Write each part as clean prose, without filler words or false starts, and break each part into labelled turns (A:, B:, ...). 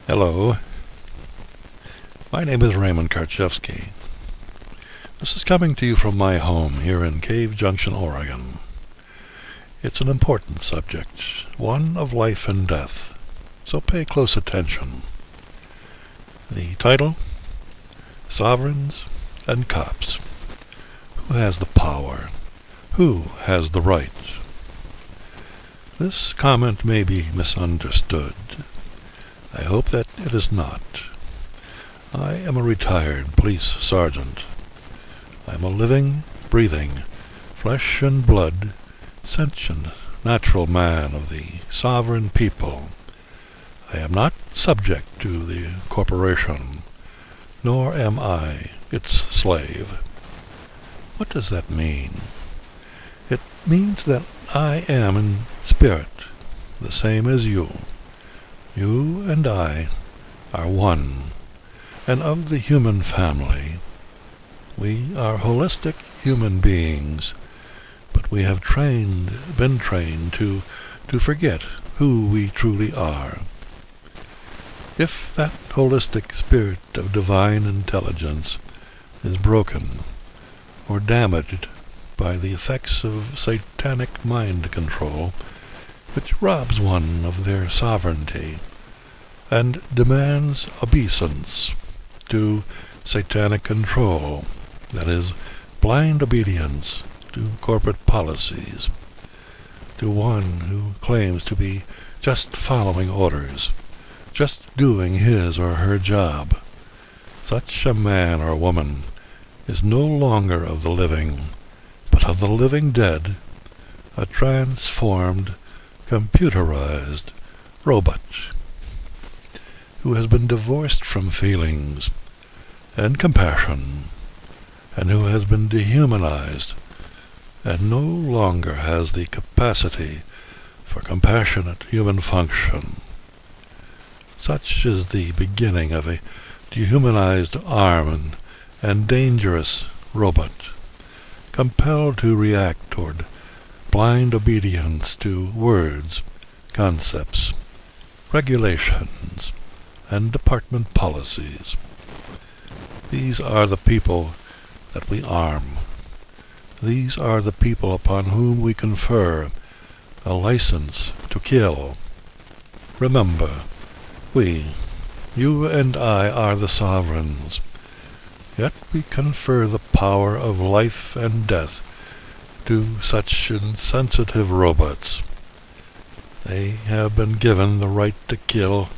A: Hello, my name is Raymond Karczewski. This is coming to you from my home here in Cave Junction, Oregon. It's an important subject, one of life and death, so pay close attention. The title, Sovereigns and Cops. Who has the power? Who has the right? This comment may be misunderstood. I hope that it is not. I am a retired police sergeant. I am a living, breathing, flesh and blood, sentient, natural man of the sovereign people. I am not subject to the corporation, nor am I its slave. What does that mean? It means that I am in spirit the same as you. You and I are one, and of the human family. We are holistic human beings, but we have been trained to forget who we truly are. If that holistic spirit of divine intelligence is broken or damaged by the effects of satanic mind control, which robs one of their sovereignty and demands obeisance to satanic control, that is, blind obedience to corporate policies, to one who claims to be just following orders, just doing his or her job. Such a man or woman is no longer of the living, but of the living dead, a transformed, computerized robot who has been divorced from feelings and compassion, and who has been dehumanized and no longer has the capacity for compassionate human function. Such is the beginning of a dehumanized armed and dangerous robot, compelled to react toward blind obedience to words, concepts, regulations, and department policies. These are the people that we arm. These are the people upon whom we confer a license to kill. Remember, you and I are the sovereigns, yet we confer the power of life and death to such insensitive robots. They have been given the right to kill,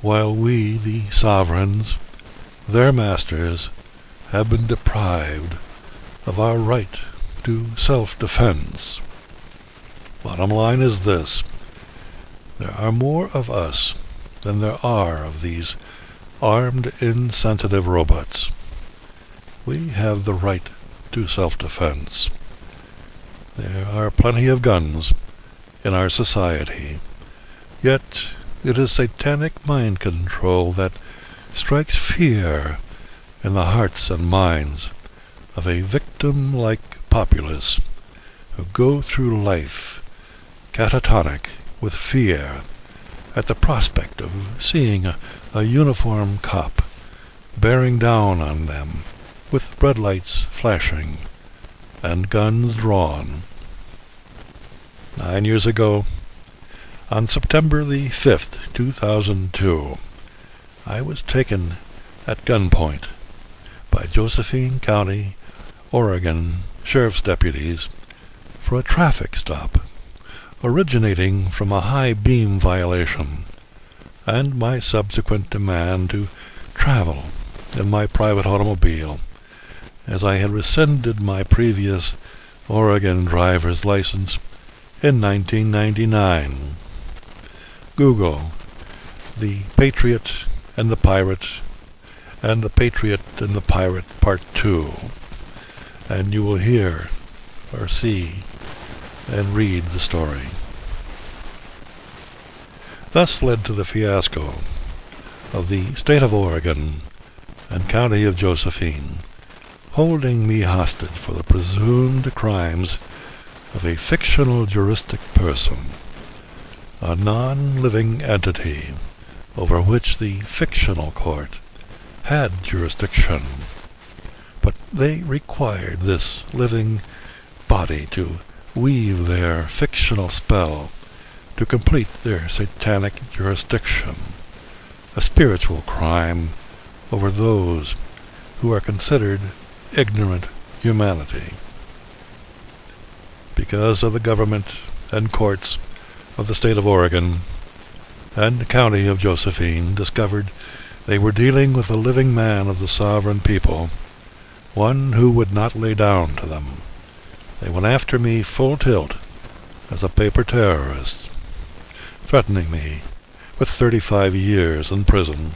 A: while we, the sovereigns, their masters, have been deprived of our right to self-defense. Bottom line is this: there are more of us than there are of these armed, insensitive robots. We have the right to self-defense. There are plenty of guns in our society, yet it is satanic mind control that strikes fear in the hearts and minds of a victim-like populace who go through life catatonic with fear at the prospect of seeing a uniformed cop bearing down on them with red lights flashing and guns drawn. 9 years ago, on September the 5th, 2002, I was taken at gunpoint by Josephine County, Oregon Sheriff's deputies for a traffic stop originating from a high beam violation and my subsequent demand to travel in my private automobile, as I had rescinded my previous Oregon driver's license in 1999. Google The Patriot and the Pirate and The Patriot and the Pirate Part 2, and you will hear or see and read the story. Thus led to the fiasco of the state of Oregon and county of Josephine, holding me hostage for the presumed crimes of a fictional juristic person, a non-living entity over which the fictional court had jurisdiction, but they required this living body to weave their fictional spell to complete their satanic jurisdiction, a spiritual crime over those who are considered ignorant humanity. Because of the government and courts of the state of Oregon and county of Josephine discovered they were dealing with a living man of the sovereign people, one who would not lay down to them, they went after me full tilt as a paper terrorist, threatening me with 35 years in prison.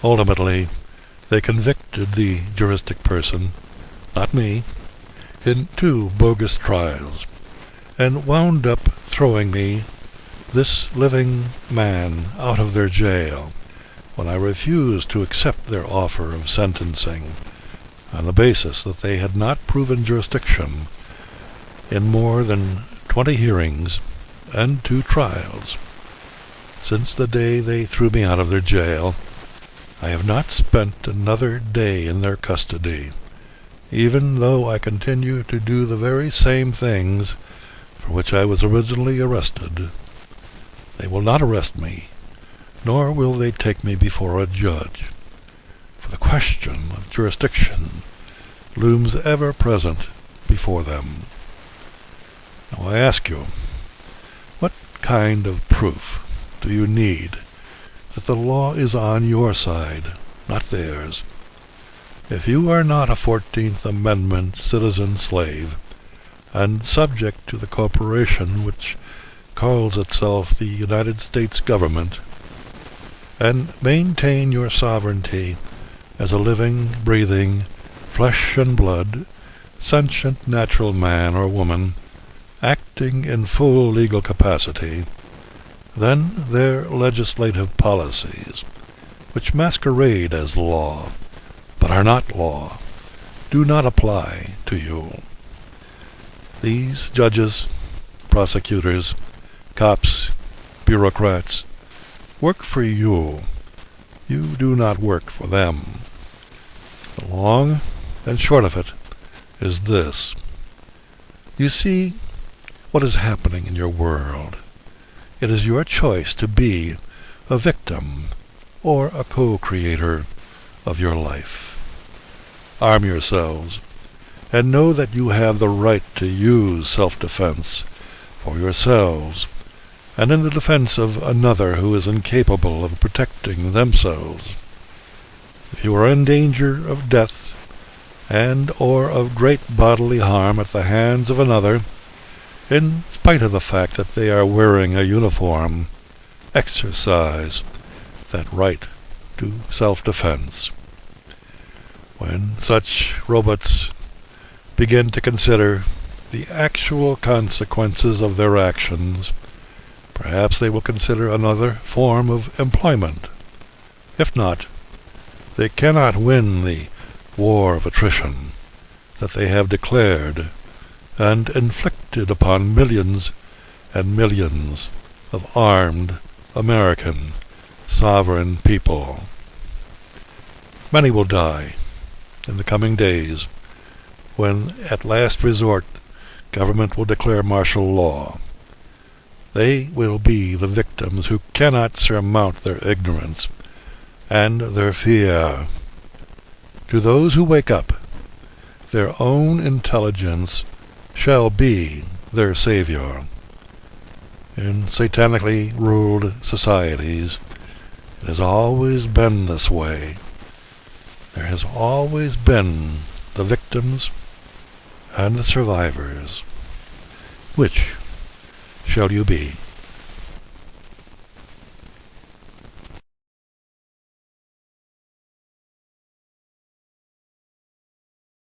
A: Ultimately, they convicted the juristic person, not me, in 2 bogus trials, and wound up throwing me, this living man, out of their jail when I refused to accept their offer of sentencing on the basis that they had not proven jurisdiction in more than 20 hearings and 2 trials. Since the day they threw me out of their jail, I have not spent another day in their custody, even though I continue to do the very same things for which I was originally arrested. They will not arrest me, nor will they take me before a judge, for the question of jurisdiction looms ever present before them. Now I ask you, what kind of proof do you need that the law is on your side, not theirs? If you are not a 14th Amendment citizen slave, and subject to the corporation which calls itself the United States government, and maintain your sovereignty as a living, breathing, flesh and blood, sentient natural man or woman, acting in full legal capacity, then their legislative policies, which masquerade as law, but are not law, do not apply to you. These judges, prosecutors, cops, bureaucrats, work for you. You do not work for them. The long and short of it is this. You see what is happening in your world. It is your choice to be a victim or a co-creator of your life. Arm yourselves and know that you have the right to use self-defense for yourselves and in the defense of another who is incapable of protecting themselves. If you are in danger of death and or of great bodily harm at the hands of another, in spite of the fact that they are wearing a uniform, exercise that right to self-defense. When such robots begin to consider the actual consequences of their actions, perhaps they will consider another form of employment. If not, they cannot win the war of attrition that they have declared and inflicted upon millions and millions of armed American sovereign people. Many will die in the coming days when, at last resort, government will declare martial law. They will be the victims who cannot surmount their ignorance and their fear. To those who wake up, their own intelligence shall be their savior. In satanically ruled societies, it has always been this way. There has always been the victims and the survivors. Which shall you be?